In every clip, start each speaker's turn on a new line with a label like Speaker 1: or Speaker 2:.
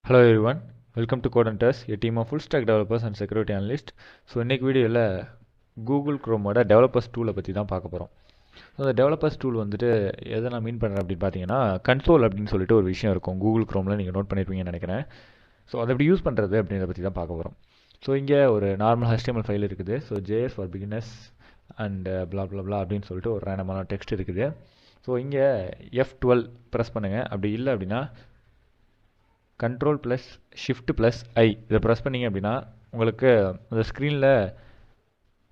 Speaker 1: Hello everyone, welcome to Codehunters, a team of full stack developers and security analysts. So இன்றைக்கி வீடியோவில் Google க்ரோமோட developers டூலை பற்றி தான் பார்க்க போகிறோம். ஸோ அந்த டெவலப்பர்ஸ் டூல் வந்துட்டு எதை நான் மீன் பண்ணுறேன் அப்படின்னு பார்த்தீங்கன்னா, கன்சோல் அப்படின்னு சொல்லிட்டு ஒரு விஷயம் இருக்கும் கூகுள் க்ரோமில், நீங்கள் நோட் பண்ணியிருப்பீங்கன்னு நினைக்கிறேன். ஸோ அதை எப்படி யூஸ் பண்ணுறது அப்படின்றத பற்றி தான் பார்க்க போகிறோம். ஸோ இங்கே ஒரு நார்மல் HTML ஃபைல் இருக்குது. So JS for beginners and blah blah blah அப்படின்னு சொல்லிட்டு ஒரு ரேண்டமான டெக்ஸ்ட் இருக்குது. ஸோ இங்கே F12 ப்ரெஸ் பண்ணுங்கள். அப்படி இல்லை அப்படின்னா Ctrl + Shift + I இதை ப்ரெஸ் பண்ணிங்க அப்படின்னா உங்களுக்கு அந்த ஸ்க்ரீனில்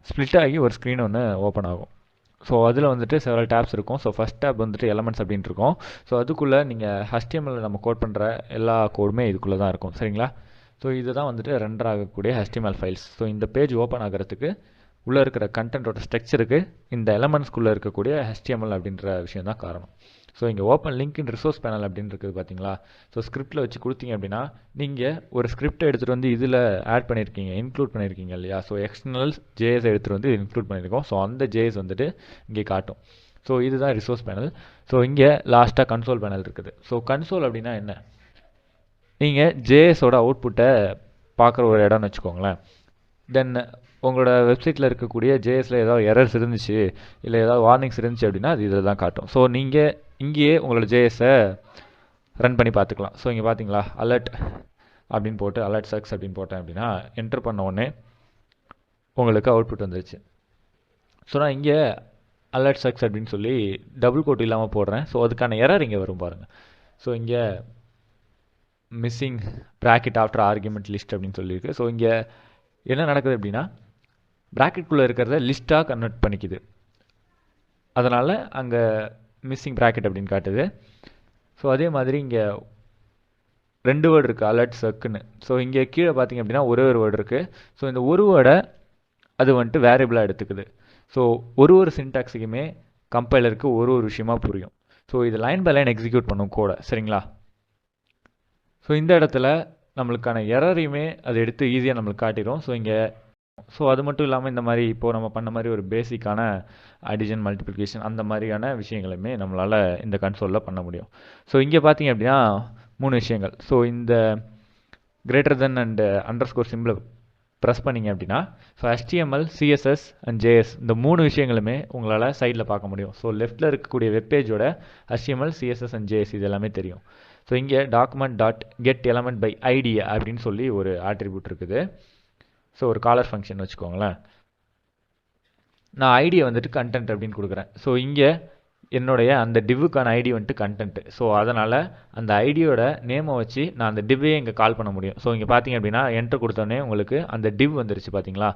Speaker 1: ஸ்ப்ளிட் ஆகி ஒரு ஸ்க்ரீன் ஒன்று ஓப்பன் ஆகும். ஸோ அதில் வந்துட்டு செவரல் டேப்ஸ் இருக்கும். ஸோ ஃபஸ்ட் டேப் வந்துட்டு எலமெண்ட்ஸ் அப்படின்ட்டு இருக்கும். ஸோ அதுக்குள்ளே நீங்கள் HTML நம்ம கோட் பண்ணுற எல்லா கோடுமே இதுக்குள்ளே தான் இருக்கும், சரிங்களா? ஸோ இதுதான் வந்துட்டு ரெண்டர் ஆகக்கூடிய HTML ஃபைல்ஸ். ஸோ இந்த பேஜ் ஓப்பன் ஆகிறதுக்கு உள்ளே இருக்கிற கண்டென்ட்டோட ஸ்ட்ரக்சருக்கு இந்த எலமெண்ட்ஸ்குள்ளே இருக்கக்கூடிய HTML அப்படின்ற விஷயம் தான் காரணம். ஸோ இங்கே open link in resource panel அப்படின்னு இருக்குது பார்த்தீங்களா? ஸோ ஸ்கிரிப்டில் வச்சு கொடுத்தீங்க அப்படின்னா நீங்கள் ஒரு ஸ்கிரிப்டை எடுத்துகிட்டு வந்து இதில் ஆட் பண்ணியிருக்கீங்க, இன்க்ளூட் பண்ணியிருக்கீங்க இல்லையா? ஸோ எக்ஸ்டர்னல் JS எடுத்துகிட்டு வந்து இன்க்ளூட் பண்ணியிருக்கோம். ஸோ அந்த JS வந்துட்டு இங்கே காட்டும். ஸோ இதுதான் ரிசோர்ஸ் பேனல். ஸோ இங்கே லாஸ்ட்டாக கன்சோல் பேனல் இருக்குது. ஸோ கன்சோல் அப்படின்னா என்ன? நீங்கள் JSோட அவுட்புட்டை பார்க்குற ஒரு இடம்னு வச்சுக்கோங்களேன். தென் உங்களோட வெப்சைட்டில் இருக்கக்கூடிய JSல ஏதாவது எரர்ஸ் இருந்துச்சு, இல்லை ஏதாவது வார்னிங்ஸ் இருந்துச்சு அப்படின்னா அது இதில் தான் காட்டும். ஸோ நீங்கள் இங்கேயே உங்களோட JSஐ ரன் பண்ணி பார்த்துக்கலாம். ஸோ இங்கே பார்த்தீங்களா, அலர்ட் அப்படின்னு போட்டு அலர்ட் சக்ஸ் அப்படின்னு போட்டேன் அப்படின்னா என்டர் பண்ண உடனே உங்களுக்கு அவுட்புட் வந்துருச்சு. ஸோ நான் இங்கே அலர்ட் சக்ஸ் அப்படின்னு சொல்லி டபுள் கோட் இல்லாமல் போடுறேன். ஸோ அதுக்கான எரர் இங்கே வரும் பாருங்கள். ஸோ இங்கே missing bracket after argument list அப்படின்னு சொல்லியிருக்கு. ஸோ இங்கே என்ன நடக்குது அப்படின்னா ப்ராக்கெட்குள்ளே இருக்கிறத லிஸ்ட்டாக கன்வெர்ட் பண்ணிக்குது. அதனால் அங்கே மிஸ்ஸிங் ப்ராக்கெட் அப்படின்னு காட்டுது. ஸோ அதே மாதிரி இங்கே 2 வேர்டு இருக்குது, அலர்ட் சக்குன்னு. ஸோ இங்கே கீழே பார்த்தீங்க அப்படின்னா ஒரே ஒரு வேர்டு இருக்குது. ஸோ இந்த ஒரு வேர்டை அது வந்துட்டு வேரியபிளாக எடுத்துக்குது. ஸோ ஒரு சின்டாக்ஸுக்குமே கம்பைலருக்கு ஒரு விஷயமா புரியும். ஸோ இது லைன் பை லைன் எக்ஸிக்யூட் பண்ணும் கோடை, சரிங்களா? ஸோ இந்த இடத்துல நம்மளுக்கான எரரையுமே அது எடுத்து ஈஸியாக நம்மளுக்கு காட்டிடும். ஸோ அது மட்டும் இல்லாமல் இந்த மாதிரி இப்போது நம்ம பண்ண மாதிரி ஒரு பேசிக்கான அடிஷன், மல்டிப்ளிகேஷன் அந்த மாதிரியான விஷயங்களுமே நம்மளால் இந்த கன்சோலில் பண்ண முடியும். ஸோ இங்கே பார்த்தீங்க அப்படின்னா 3 விஷயங்கள். ஸோ இந்த கிரேட்டர் தென் அண்ட் அண்டர்ஸ்கோர் சிம்பிளை ப்ரெஸ் பண்ணிங்க அப்படின்னா so HTML CSS and JS இந்த 3 விஷயங்களுமே உங்களால் சைடில் பார்க்க முடியும். ஸோ லெஃப்ட்டில் இருக்கக்கூடிய வெப்பேஜோட HTML CSS அண்ட் JS இது எல்லாமே தெரியும். ஸோ இங்கே document.getElementById அப்படின்னு சொல்லி ஒரு ஆட்ரிபியூட் இருக்குது. ஸோ ஒரு காலர் ஃபங்க்ஷன் வச்சுக்கோங்களேன். நான் ஐடியை வந்துட்டு கண்டென்ட் அப்படின்னு கொடுக்குறேன். ஸோ இங்கே என்னுடைய அந்த டிவ்வுக்கான ஐடி வந்துட்டு கண்டென்ட்டு. ஸோ அதனால் அந்த ஐடியோட நேமை வச்சு நான் அந்த டிவ்வையே இங்கே கால் பண்ண முடியும். ஸோ இங்கே பார்த்தீங்க அப்படின்னா என்டர் கொடுத்தோடனே உங்களுக்கு அந்த டிவ் வந்துருச்சு பார்த்தீங்களா?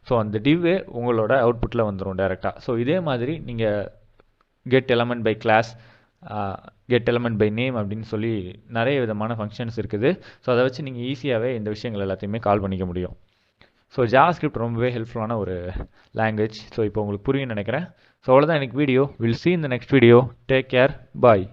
Speaker 1: ஸோ அந்த டிவ்வே உங்களோட அவுட்புட்டில் வந்துடும் டேரெக்டாக. ஸோ இதே மாதிரி நீங்கள் get element by class, get element by name அப்படின்னு சொல்லி நிறைய விதமான ஃபங்க்ஷன்ஸ் இருக்குது. ஸோ அதை வச்சு நீங்கள் ஈஸியாகவே இந்த விஷயங்கள் எல்லாத்தையுமே கால் பண்ணிக்க முடியும். ஸோ JavaScript ரொம்பவே ஹெல்ப்ஃபுல்லான ஒரு லாங்குவேஜ். ஸோ இப்போ உங்களுக்கு புரியும்னு நினைக்கிறேன். ஸோ அவ்வளோதான் எனக்கு video. Will see in the next video. Take care. Bye.